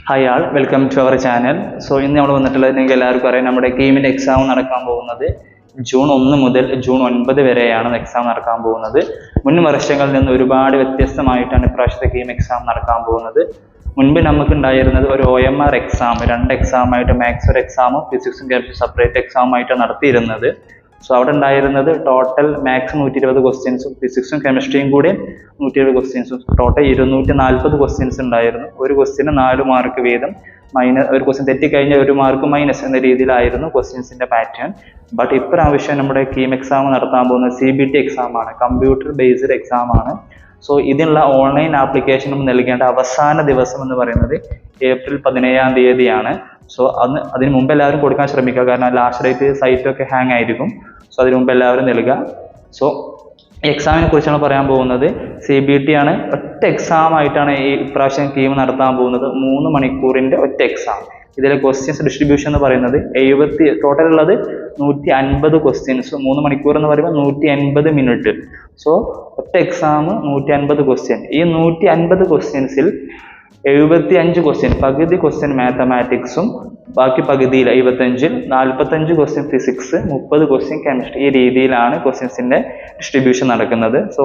Hi all, welcome to our channel. So in the നമ്മുടെ KEAM exam നടക്കാൻ പോകുന്നത് June 1 മുതൽ ജൂൺ 9 വരെയാണ് എക്സാം നടക്കാൻ പോകുന്നത്. മുൻ വർഷങ്ങളിൽ നിന്ന് ഒരുപാട് വ്യത്യസ്തമായിട്ടാണ് ഇപ്രാവശ്യത്തെ KEAM എക്സാം നടക്കാൻ പോകുന്നത്. മുൻപ് നമുക്ക് ഉണ്ടായിരുന്നത് ഒരു OMR എക്സാം, രണ്ട് എക്സാം ആയിട്ട് മാത്സ് ഒരു എക്സാമും ഫിസിക്സും കെമിസ്ട്രി സെപ്പറേറ്റ് എക്സാം ആയിട്ട് നടത്തിയിരുന്നത്. സോ അവിടെ ഉണ്ടായിരുന്നത് ടോട്ടൽ മാത്സ് 120 ക്വസ്റ്റ്യൻസും ഫിസിക്സും കെമിസ്ട്രിയും കൂടി 120 ക്വസ്റ്റ്യൻസും ടോട്ടൽ 240 ക്വസ്റ്റ്യൻസ് ഉണ്ടായിരുന്നു. ഒരു ക്വസ്റ്റ്യന് 4 മാർക്ക് വീതം, ഒരു ക്വസ്റ്റ്യൻ തെറ്റിക്കഴിഞ്ഞാൽ 1 മാർക്ക് മൈനസ് എന്ന രീതിയിലായിരുന്നു ക്വസ്റ്റ്യൻസിന്റെ പാറ്റേൺ. ബട്ട് ഇപ്രാവശ്യം നമ്മുടെ KEAM എക്സാം നടത്താൻ പോകുന്നത് CBT എക്സാം ആണ്, കമ്പ്യൂട്ടർ ബേസ്ഡ് എക്സാം ആണ്. സോ ഇതിനുള്ള ഓൺലൈൻ ആപ്ലിക്കേഷൻ നൽകേണ്ട അവസാന ദിവസം എന്ന് പറയുന്നത് ഏപ്രിൽ 17-ാം തീയതിയാണ്. സോ അതിന് മുമ്പ് എല്ലാവരും കൊടുക്കാൻ ശ്രമിക്കുക, കാരണം ലാസ്റ്റ് ഡേറ്റ് സൈറ്റൊക്കെ ഹാങ് ആയിരിക്കും. സോ അതിന് മുമ്പ് എല്ലാവരും നൽകുക. സോ എക്സാമിനെ കുറിച്ചാണ് പറയാൻ പോകുന്നത്. CBT ആണ്, ഒറ്റ എക്സാം ആയിട്ടാണ് ഈ ഇപ്രാവശ്യം KEAM നടത്താൻ പോകുന്നത്. 3 മണിക്കൂറിന്റെ ഒറ്റ എക്സാം. ഇതിലെ ക്വസ്റ്റ്യൻസ് ഡിസ്ട്രിബ്യൂഷൻ എന്ന് പറയുന്നത് ടോട്ടൽ ഉള്ളത് 150 ക്വസ്റ്റ്യൻസ്. 3 മണിക്കൂർ എന്ന് പറയുമ്പോൾ 180 മിനിറ്റ്. സോ ഒറ്റ എക്സാം 150 ക്വസ്റ്റ്യൻ. ഈ 150 ക്വസ്റ്റ്യൻസിൽ 75 ക്വസ്റ്റ്യൻ, പകുതി ക്വസ്റ്റ്യൻ മാത്തമാറ്റിക്സും ബാക്കി പകുതിയിൽ 75-ൽ 45 ക്വസ്റ്റ്യൻ ഫിസിക്സ്, 30 ക്വസ്റ്റ്യൻ കെമിസ്ട്രി. ഈ രീതിയിലാണ് ക്വസ്റ്റ്യൻസിന്റെ ഡിസ്ട്രിബ്യൂഷൻ നടക്കുന്നത്. സോ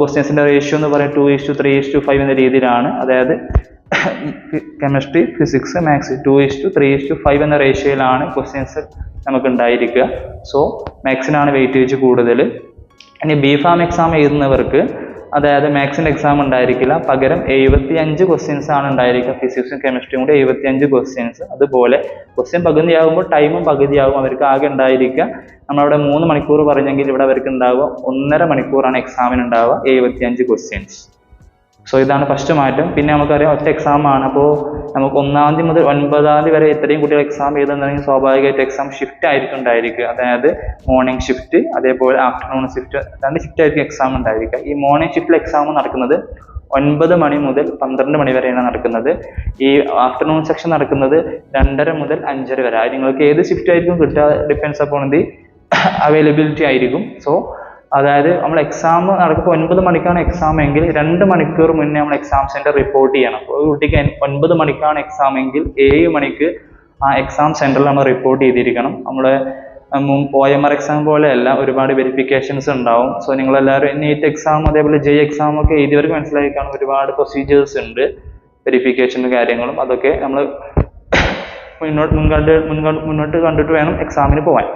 ക്വസ്റ്റ്യൻസിന്റെ റേഷ്യോ എന്ന് പറയുന്നത് 2:3:5 എന്ന രീതിയിലാണ്. അതായത് കെമിസ്ട്രി, ഫിസിക്സ്, മാത്സ് 2:3:5 എന്ന റേഷ്യോയിലാണ് ക്വസ്റ്റ്യൻസ് നമുക്ക് ഉണ്ടായിരിക്കുക. സോ മാത്സിനാണ് വെയിറ്റേജ് കൂടുതൽ. ഇനി BPharm എക്സാം എഴുതുന്നവർക്ക് അതായത് മാത്സിന്റെ എക്സാം ഉണ്ടായിരിക്കില്ല, പകരം 75 ക്വസ്റ്റ്യൻസ് ആണ് ഉണ്ടായിരിക്കുക. ഫിസിക്സും കെമിസ്ട്രിയും കൂടി 75 ക്വസ്റ്റ്യൻസ്. അതുപോലെ ക്വസ്റ്റ്യൻ പകുതിയാകുമ്പോൾ ടൈമും പകുതിയാകും. അവർക്ക് ആകെ ഉണ്ടായിരിക്കുക, നമ്മളവിടെ 3 മണിക്കൂർ പറഞ്ഞെങ്കിൽ ഇവിടെ അവർക്ക് ഉണ്ടാവുക 1.5 മണിക്കൂറാണ് എക്സാമിന് ഉണ്ടാവുക, 75 ക്വസ്റ്റ്യൻസ്. സോ ഇതാണ് ഫസ്റ്റ് മാറ്റം. പിന്നെ നമുക്കറിയാം ഒറ്റ എക്സാം ആണ്. അപ്പോൾ നമുക്ക് 1-ാം തീയതി മുതൽ 9-ാം തീയതി വരെ ഇത്രയും കുട്ടികൾ എക്സാം എഴുതുന്നുണ്ടെങ്കിൽ സ്വാഭാവികമായിട്ട് എക്സാം ഷിഫ്റ്റ് ആയിരിക്കും ഉണ്ടായിരിക്കുക. അതായത് മോർണിംഗ് ഷിഫ്റ്റ്, അതേപോലെ ആഫ്റ്റർനൂൺ ഷിഫ്റ്റ്, 2 ഷിഫ്റ്റ് ആയിരിക്കും എക്സാം ഉണ്ടായിരിക്കുക. ഈ മോർണിംഗ് ഷിഫ്റ്റിൽ എക്സാം നടക്കുന്നത് 9 മണി മുതൽ 12 മണി വരെയാണ് നടക്കുന്നത്. ഈ ആഫ്റ്റർനൂൺ സെക്ഷൻ നടക്കുന്നത് 2:30 മുതൽ 5:30 വരെ. നിങ്ങൾക്ക് ഏത് ഷിഫ്റ്റ് ആയിരിക്കും കിട്ടുക, ഡിപ്പെൻസ് അപ്പോൺ ദി അവൈലബിലിറ്റി ആയിരിക്കും. സോ അതായത് നമ്മൾ എക്സാം നടക്കുമ്പോൾ 9 മണിക്കാണ് എക്സാം എങ്കിൽ 2 മണിക്കൂർ മുന്നേ നമ്മൾ എക്സാം സെന്റർ റിപ്പോർട്ട് ചെയ്യണം. ഒരു കുട്ടിക്ക് 9 മണിക്കാണ് എക്സാം എങ്കിൽ 7 മണിക്ക് ആ എക്സാം സെന്ററിൽ നമ്മൾ റിപ്പോർട്ട് ചെയ്തിരിക്കണം. നമ്മുടെ OMR എക്സാം പോലെയല്ല, ഒരുപാട് വെരിഫിക്കേഷൻസ് ഉണ്ടാവും. സോ നിങ്ങളെല്ലാവരും നീറ്റ് എക്സാം അതേപോലെ JEE എക്സാം ഒക്കെ എഴുതിയവർക്ക് മനസ്സിലായി കാണും, ഒരുപാട് പ്രൊസീജിയേഴ്സ് ഉണ്ട്, വെരിഫിക്കേഷനും കാര്യങ്ങളും. അതൊക്കെ നമ്മൾ മുന്നോട്ട് കണ്ടിട്ട് വേണം എക്സാമിന് പോകാൻ.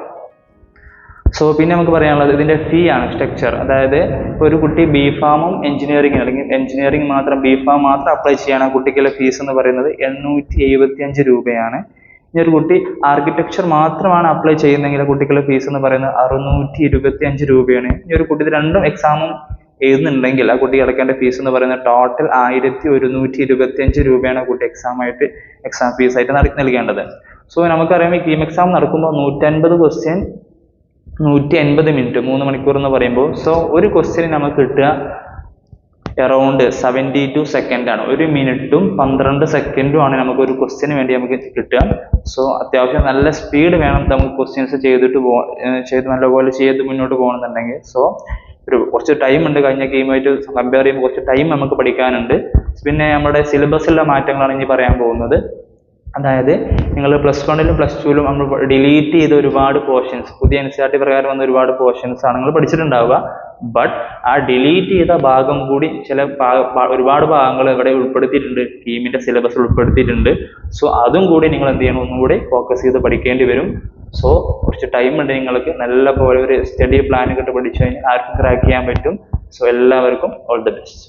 സോ പിന്നെ നമുക്ക് പറയാനുള്ളത് ഇതിന്റെ ഫീ ആണ്, സ്ട്രക്ചർ. അതായത് ഒരു കുട്ടി BPharm-ഉം എഞ്ചിനീയറിംഗ് അല്ലെങ്കിൽ എഞ്ചിനീയറിംഗ് മാത്രം BPharm മാത്രം അപ്ലൈ ചെയ്യാണ് കുട്ടിക്കുള്ള ഫീസ് എന്ന് പറയുന്നത് 875 രൂപയാണ്. ഇനി ഒരു കുട്ടി ആർക്കിടെക്ചർ മാത്രമാണ് അപ്ലൈ ചെയ്യുന്നതെങ്കിൽ കുട്ടിക്കുള്ള ഫീസ് എന്ന് പറയുന്നത് 625 രൂപയാണ്. ഇനി ഒരു കുട്ടി ഇത് രണ്ടും എക്സാമും എഴുതുന്നുണ്ടെങ്കിൽ ആ കുട്ടി അടക്കേണ്ട ഫീസ് എന്ന് പറയുന്നത് ടോട്ടൽ 1125 രൂപയാണ് കുട്ടി എക്സാം ഫീസ് ആയിട്ട് നൽകേണ്ടത്. സോ നമുക്കറിയാം ഈ KEAM എക്സാം നടക്കുമ്പോൾ 150 ക്വസ്റ്റ്യൻ 180 മിനിറ്റ്, 3 മണിക്കൂർ എന്ന് പറയുമ്പോൾ. സോ ഒരു ക്വസ്റ്റ്യന് നമുക്ക് കിട്ടുക അറൗണ്ട് 72 സെക്കൻഡ് ആണ്. 1 മിനിറ്റും 12 സെക്കൻഡും ആണ് നമുക്ക് ഒരു ക്വസ്റ്റ്യന് വേണ്ടി നമുക്ക് കിട്ടുക. സോ അത്യാവശ്യം നല്ല സ്പീഡ് വേണം നമുക്ക് ക്വസ്റ്റ്യൻസ് നല്ലപോലെ ചെയ്ത് മുന്നോട്ട് പോകണമെന്നുണ്ടെങ്കിൽ. സോ കുറച്ച് ടൈം ഉണ്ട്, കഴിഞ്ഞ KEAM-ആയിട്ട് കമ്പയർ ചെയ്യുമ്പോൾ കുറച്ച് ടൈം നമുക്ക് പഠിക്കാനുണ്ട്. പിന്നെ നമ്മുടെ സിലബസിലുള്ള മാറ്റങ്ങളാണ് ഇനി പറയാൻ പോകുന്നത്. അതായത് നിങ്ങൾ +1-ലും +2-ലും നമ്മൾ ഡിലീറ്റ് ചെയ്ത ഒരുപാട് പോർഷൻസ്, പുതിയ NCERT പ്രകാരം വന്ന ഒരുപാട് പോർഷൻസ് ആണ് നിങ്ങൾ പഠിച്ചിട്ടുണ്ടാവുക. ബട്ട് ആ ഡിലീറ്റ് ചെയ്ത ഭാഗം കൂടി ഒരുപാട് ഭാഗങ്ങൾ ഇവിടെ ഉൾപ്പെടുത്തിയിട്ടുണ്ട്, KEAM-ന്റെ സിലബസ് ഉൾപ്പെടുത്തിയിട്ടുണ്ട്. സോ അതും കൂടി നിങ്ങൾ എന്ത് ചെയ്യണം, ഒന്നും കൂടി ഫോക്കസ് ചെയ്ത് പഠിക്കേണ്ടി വരും. സോ കുറച്ച് ടൈം ഉണ്ട്, നിങ്ങൾക്ക് നല്ല പോലെ ഒരു സ്റ്റഡി പ്ലാൻ ഒക്കെ പഠിച്ചു കഴിഞ്ഞാൽ ആർക്കും ക്രാക്ക് ചെയ്യാൻ പറ്റും. സോ എല്ലാവർക്കും ഓൾ ദി ബെസ്റ്റ്.